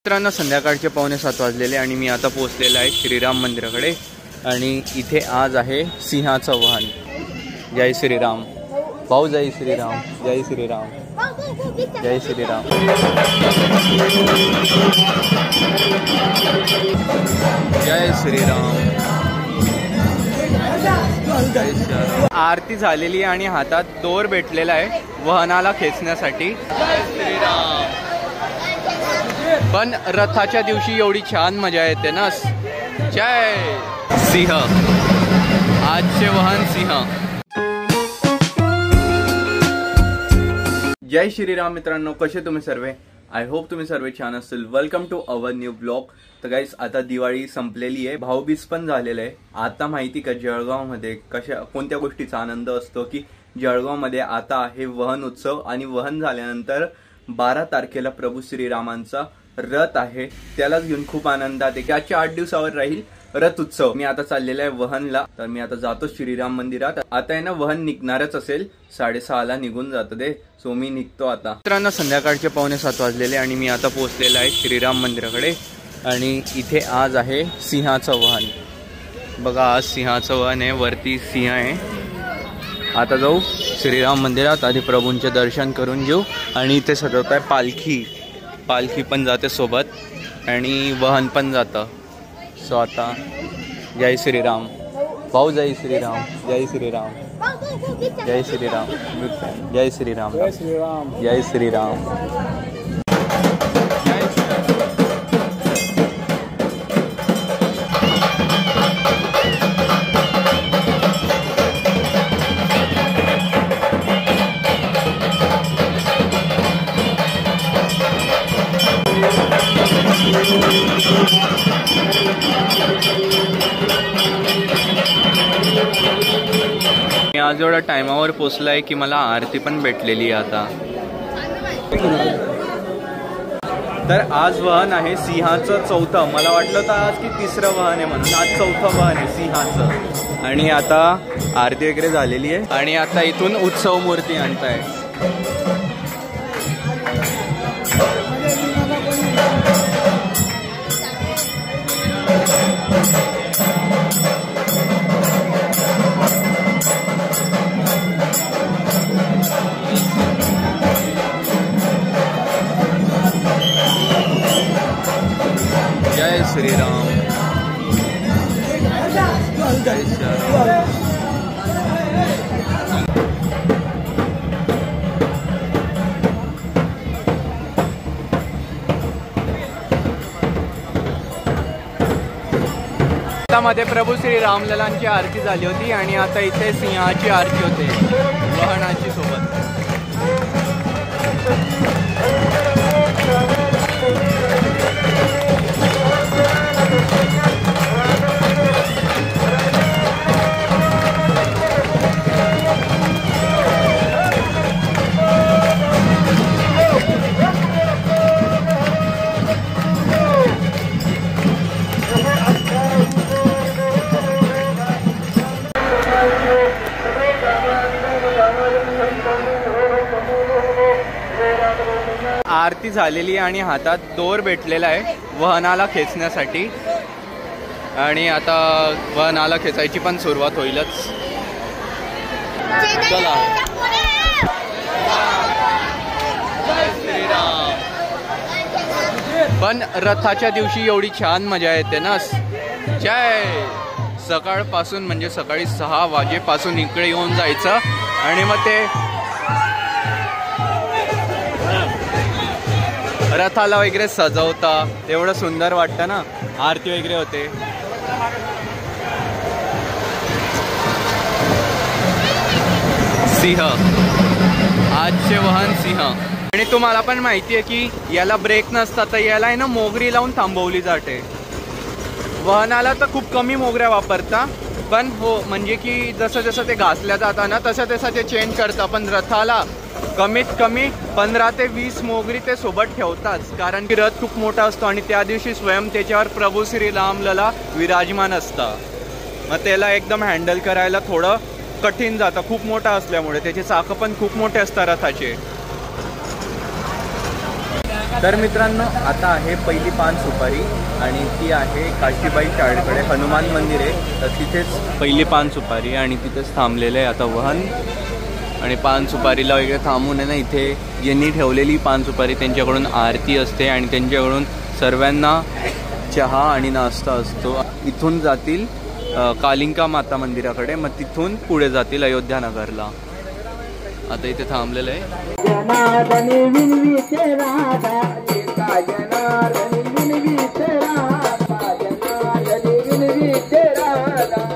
मित्रांनो संध्याकाळचे 6:45 वाजलेले आणि मी आता पोहोचलेलो आहे श्रीराम मंदिराकडे आणि इथे आज आहे सिंहाचं वाहन। जय श्रीराम भाऊ, जय श्रीराम, जय श्रीराम, जय श्रीराम। जय श्रीराम, जय श्रीराम। आरती झालेली आणि हातात दोर भेटलेला आहे वाहनाला खेचण्यासाठी। जय श्रीराम। पण रथाच्या दिवशी एवढी छान मजा येते ना। जय सिंह, आजचे वाहन सिंह। जय श्रीराम मित्रांनो, कसे तुम्ही सर्व? आय होप तुम्ही सर्व छान असतील। Welcome to our new blog. तर गाइस आता दिवाळी संपलेली आहे, भाऊबीज पण झालेलं आहे। आता माहिती का जळगाव मध्ये कोणत्या गोष्टीचा आनंद असतो की जळगाव मध्ये आता आहे वहन उत्सव आणि वहन झाल्यानंतर 12 तारखेला प्रभू श्रीरामांचा रथ आहे, त्यालाच घेऊन खूप आनंदात आहे की आजच्या 8 दिवसावर राहील रथ उत्सव। मी आता चाललेला आहे वहनला, तर मी आता जातो श्रीराम मंदिरात। आता आहे ना वहन निघणारच असेल, 6:30ला निघून जातं ते, सो मी निघतो आता। मित्रांनो संध्याकाळचे 6:45 वाजलेले आणि मी आता पोहोचलेलो आहे श्रीराम मंदिराकडे आणि इथे आज आहे सिंहाचं वाहन। बघा आज सिंहाचं वाहन आहे, वरती सिंह आहे। आता जाऊ श्रीराम मंदिरात, आधी प्रभूंचे दर्शन करून घेऊ आणि इथे सजवत आहे पालखी, पालखी पण जाते सोबत आणि वाहन पण जातं। सो आता जय श्रीराम भाऊ, जय श्रीराम, जय श्रीराम, जय श्रीराम, जय श्रीराम, जय श्रीराम, जय श्रीराम। मी आज एवढा टाइमावर पोचलाय की मला आरती पण भेटलेली आता। तर आज वाहन आहे सिंहाचं चौथं, मला वाटलं तर आज की तिसरं वाहन आहे म्हणून, आज चौथं वाहन आहे सिंहाचं। आणि आता आरती वगैरे झालेली आहे आणि आता इथून उत्सव मूर्ती आणताय। जय श्रीराम, जय श्रीराम। मध्ये प्रभू श्री रामललांची आरती झाली होती आणि आता इथे सिंहाची आरती होते वाहनाची सोबत। आरती झालेली आणि हातात दोर भेटलेला आहे वाहनाला खेचण्यासाठी आणि आता वाहनाला खेचायची पण सुरुवात होईलच। चला जय श्रीराम। पण रथाच्या दिवशी एवढी छान मजा येते ना। जय सकाळपासून म्हणजे सकाळी 6 वाजेपासून इकडे येऊन जायचं आणि मग ते रथाला वगैरे सजवता, एवढं सुंदर वाटतं ना, आरती वगैरे होते। सिंह, आजचे वाहन सिंह। आणि तुम्हाला पण माहिती आहे की याला ब्रेक नसतात, तर याला आहे ना मोगरी लावून थांबवली जाते। वाहनाला तर खूप कमी मोगऱ्या वापरता, पण हो म्हणजे की जसं जसं ते घासल्या जातात ना तसं तसं ते चेंज करता, पण रथाला कमीत कमी 15 ते 20 मोगरी ते सोबत ठेवतात, कारण की रथ खूप मोठा असतो आणि त्या दिवशी स्वयं त्याच्यावर प्रभू श्री रामलला विराजमान असतात। मग त्याला एकदम हँडल करायला थोडं कठीण जातं, खूप मोठा असल्यामुळे त्याचे चाकं पण खूप मोठे असतात रथाचे। तर मित्रांनो आता आहे पहिली पान सुपारी आणि ती आहे काशीबाई शाळेकडे हनुमान मंदिर आहे, तर तिथेच पहिली पान सुपारी आणि तिथेच थांबलेलं आहे आता वाहन. आणि पान सुपारीला वगैरे थांबून आहे ना, इथे यांनी ठेवलेली पान सुपारी त्यांच्याकडून आरती असते आणि त्यांच्याकडून सर्वांना चहा आणि नाश्ता असतो. इथून जातील कालिंका माता मंदिराकडे, मग तिथून पुढे जातील अयोध्या नगरला. आता इथे थांबलेलं आहे.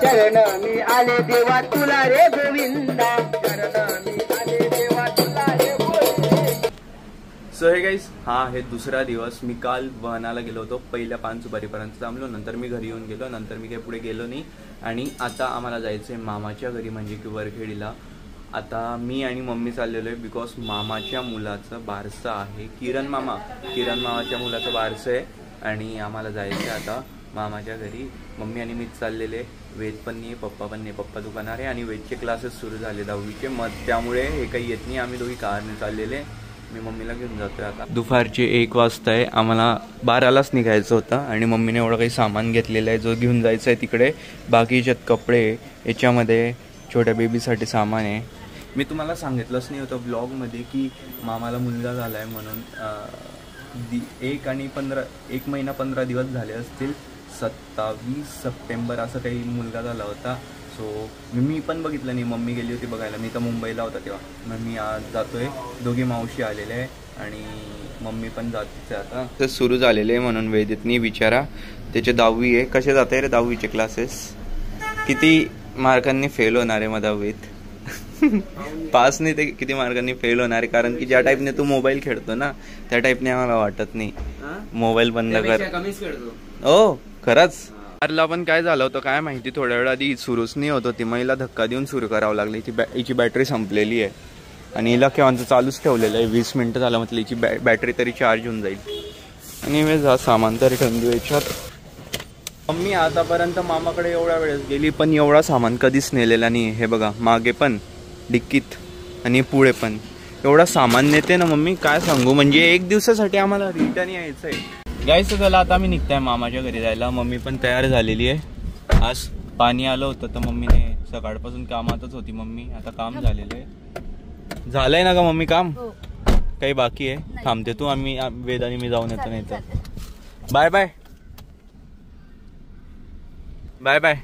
चरण मी आले देवा तुला रे गोविंदा, सो हे गाईस, हा आहे दुसरा दिवस. मी काल वहनाला गेलो होतो, पहिल्या पान सुपारीपर्यंत थांबलो, नंतर मी घरी येऊन गेलो, नंतर मी काही पुढे गेलो नाही. आणि आता आम्हाला जायचं आहे मामाच्या घरी, म्हणजे की वरखेडीला. आता मी आणि मम्मी चाललेलो आहे बिकॉज मामाच्या मुलाचं बारसं आहे. किरण मामाच्या मुलाचं बारसं आहे आणि आम्हाला जायचं आहे आता मामाच्या घरी. मम्मी आणि मीच चाललेले, वेद पण नाही, पप्पा पण नाही. पप्पा दुकानार आहे आणि वेदचे क्लासेस सुरू झाले 10वीचे, मग त्यामुळे हे काही येत नाही. आम्ही दोघी कारने चाललेले, मी मम्मीला घेऊन जातोय आता. दुपारचे 1 वाजता आहे, आम्हाला 12लाच निघायचं होतं आणि मम्मीने एवढं काही सामान घेतलेलं आहे जो घेऊन जायचं आहे तिकडे. बाकीच्यात कपडे, याच्यामध्ये छोट्या बेबीसाठी सामान आहे. मी तुम्हाला सांगितलंच नाही होतं ब्लॉगमध्ये की मामाला मुलगा झाला आहे म्हणून. 1 महिना 15 दिवस झाले असतील, 27 सप्टेंबर असं काही मुलगा झाला होता. सो मी पण बघितलं नाही, मम्मी गेली होती बघायला, मी तर मुंबईला होता तेव्हा. मग मी आज जातोय, दोघे मावशी आलेले आहे आणि मम्मी पण जाते आता. तर सुरू झालेले आहे म्हणून वेदितनी विचारा, त्याचे 10वी आहे. कसे जाते रे 10वीचे क्लासेस? किती मार्कांनी फेल होणार आहे मग 10वीत? पास नाही ते किती मार्कांनी फेल होणार आहे? कारण की ज्या टाईपने तू मोबाईल खेळतो ना, त्या टाईपने आम्हाला वाटत नाही. मोबाईल बंद कर. हो खरंच. कारला पण काय झालं होतं काय माहिती, थोड्या वेळ आधी सुरूच नाही होत होती, महिला धक्का देऊन सुरू करावं लागली. हिची बॅटरी संपलेली आहे आणि हिला केव्हाचं चालूच ठेवलेलं आहे. 20 मिनिटं झालं, म्हटलं हिची बॅटरी तरी चार्ज होऊन जाईल. आणि मी जा सामान तरी ठेवून देऊ याच्यात. मम्मी आतापर्यंत मामाकडे एवढ्या वेळेस गेली पण एवढा सामान कधीच नेलेला नाही. हे बघा, मागे पण, डिक्कीत आणि पुढे पण एवढा सामान नेते ना मम्मी, काय सांगू. म्हणजे 1 दिवसासाठी आम्हाला रिटर्न यायचं आहे. गाईस चला आता मी निघताय मामाच्या घरी जायला. मम्मी पण तयार झालेली आहे. आज पाणी आलं होतं तर मम्मीने सकाळपासून कामातच होती मम्मी. आता काम झालेलं आहे. झालंय ना का मम्मी काम? काही बाकी आहे? थांबते तू, आम्ही वेद आणि मी जाऊन येतो. नाही तर बाय बाय बाय बाय.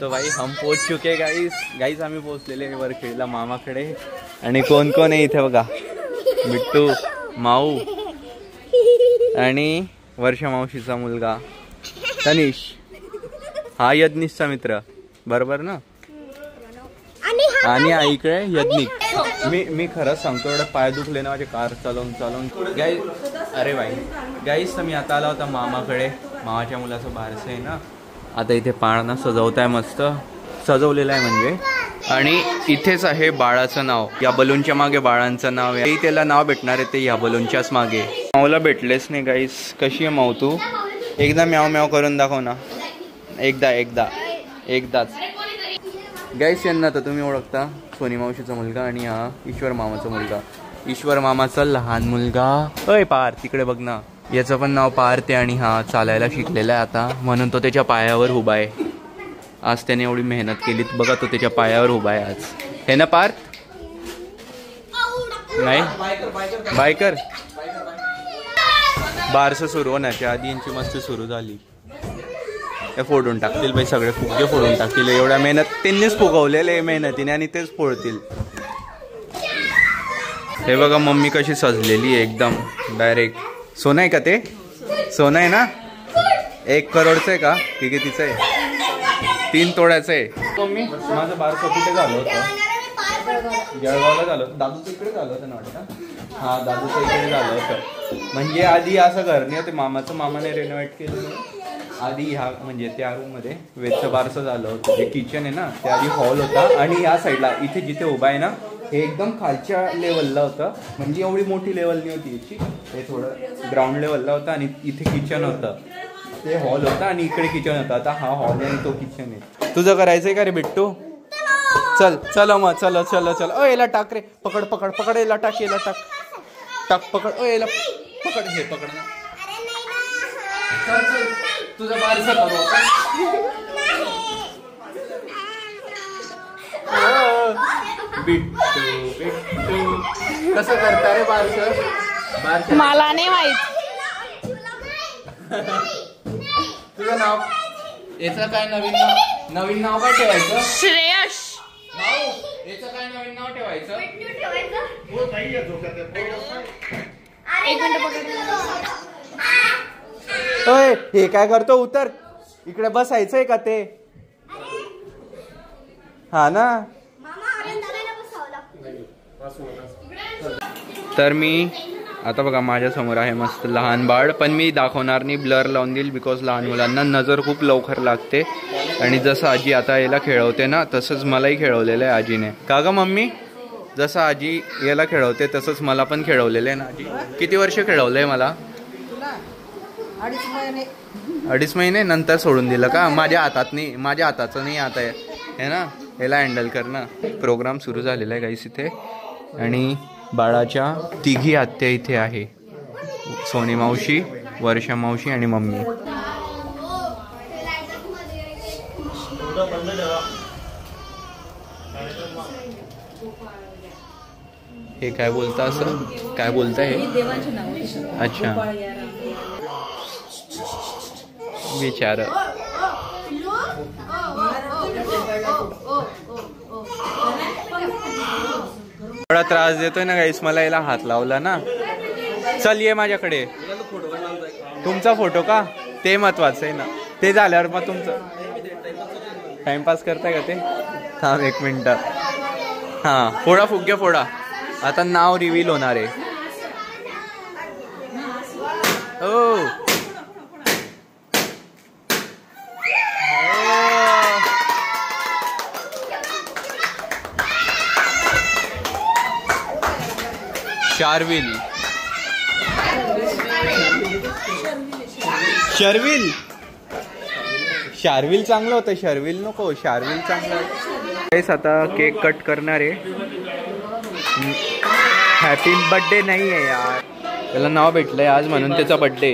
तो भाई हम पोहोच चुके गाईस आम्ही पोहोचलेले आहे वरखेडीला मामाकडे. आणि कोण कोण आहे इथे बघा, बिट्टू, माऊ आणि वर्षा मावशीचा मुलगा तनिष. हा यज्ञिशचा मित्र, बरोबर ना? आणि इकडे यज्ञिक. मी खरंच सांगतो, एवढं पाय दुखले ना माझे कार चालवून गाईस. अरे भाई गाईस, तर मी आता आला होता मामाकडे. मामाच्या मुलाचं बारसं आहे ना, आता इथे पाळणा सजवताय, मस्त सजवलेलं आहे म्हणजे. आणि इथेच आहे बाळाचं नाव, या बलूनच्या मागे बाळांचं नाव आहे. त्याला नाव भेटणार आहे ते या बलूनच्याच मागे. माऊला भेटलेच नाही गाईस. कशी आहे माऊ तू? एकदा म्याव म्याव करून दाखव ना, एकदाच. गाईस यांना तर तुम्ही ओळखता, सोनी मावशीचा मुलगा आणि हा ईश्वर मामाचा मुलगा. ईश्वर मामाचा लहान मुलगा. अय पार, तिकडे बघ ना. याचं पण नाव पार्थ आहे आणि हा चालायला शिकलेला आहे आता, म्हणून तो त्याच्या पायावर उभा आहे. आज त्याने एवढी मेहनत केली बघा, तो त्याच्या पायावर उभा आहे आज. हे ना पार्थ? नाही बायकर. बारसं सुरू होण्याच्या आधी यांची मस्ती सुरू झाली. ते फोडून टाकतील बाई, सगळे फुगे फोडून टाकतील. एवढ्या मेहनत त्यांनीच फुगवलेले मेहनतीने आणि तेच फोडतील. हे बघा मम्मी कशी सजलेली आहे एकदम डायरेक्ट. सोनं आहे का ते? सोनं आहे ना? 1 करोडचं आहे का? ठीक आहे, तिचं आहे 3 तोळ्याचं आहे. मम्मी माझं बारसं कुठे झालं होतं? जळगावला झालं होतं. दादूचं इकडे झालं होतं ना वाटतं. हा दादूचं इकडे झालं होतं. म्हणजे आधी असं घर नाही होते मामाचं, मामाने रेनोव्हेट केलं आधी. ह्या म्हणजे त्या रूममध्ये वेदचं बारसं झालं होतं. जे किचन आहे ना, त्या आधी हॉल होता आणि या साईडला इथे जिथे उभा आहे ना हे एकदम खालच्या लेवलला होतं, म्हणजे एवढी मोठी लेवल नाही होती याची, हे थोडं ग्राउंड लेवलला होतं आणि इथे किचन होतं, ते हॉल होता आणि इकडे किचन होतं. आता हा हॉल आहे तो किचन आहे. तुझं करायचंय का रे बिट्टू? चल चल मग चल चल चल. ओ याला टाक रे, पकड पकड पकड, याला टाक, याला टाक, टाक पकड. ओ याला पकड, हे पकड ना. चल चल तुझं बारसं करू. बिट्टू बिट्टू कसं करता रे बारसं? बारसं मला नाही माहित. तुझं नाव, याचं काय नवीन नाव काय ठेवायचं? श्रेयश. याचं काय नवीन नाव ठेवायचं? एक मिनिट पकड. ओय हे काय करतो? उतर इकडे, बसायचंय का ते? हा ना. तर मी आता बघा माझ्या समोर आहे मस्त लहान बाळ, पण मी दाखवणार नाही, ब्लर लावून देईल, बिकॉज लहान मुलांना नजर खूप लवकर लागते. आणि जसं आजी आता याला खेळवते ना, तसंच मलाही खेळवलेलं आहे आजीने. का ग मम्मी? जसं आजी याला खेळवते तसंच मला पण खेळवलेलं आहे ना आजी. किती वर्ष खेळवलंय मला? 2.5 महिने नंतर सोडून दिलं का? माझ्या हातात नाही, माझ्या हाताचं नाही आता आहे ना, याला हँडल करणं. प्रोग्राम सुरू झालेला आहे गाईस इथे, आणि बाळाच्या तिघी आत्या इथे आहे, सोनी मावशी, वर्षा मावशी आणि मम्मी. हे काय बोलता? असं काय बोलताय हे? अच्छा बिचार. थोडा त्रास देतोय ना गाईस मला, याला हात लावला ना. चल ये माझ्याकडे. तुमचा फोटो का? ते महत्वाचं आहे ना, ते झाल्यावर मग तुमचं टाइमपास करताय का ते? थांब 1 मिनिट. हा फोडा, फुगे फोडा. आता नाव रिव्हील होणार आहे. ओ शार्विल. शर्विल, शार्विल चांगलं होतं, शर्विल नको, शार्विल चांगलं. आता केक कट करणार आहे. हॅपी बर्थडे नाही आहे यार, त्याला नाव भेटलंय आज म्हणून त्याचा बर्थडे.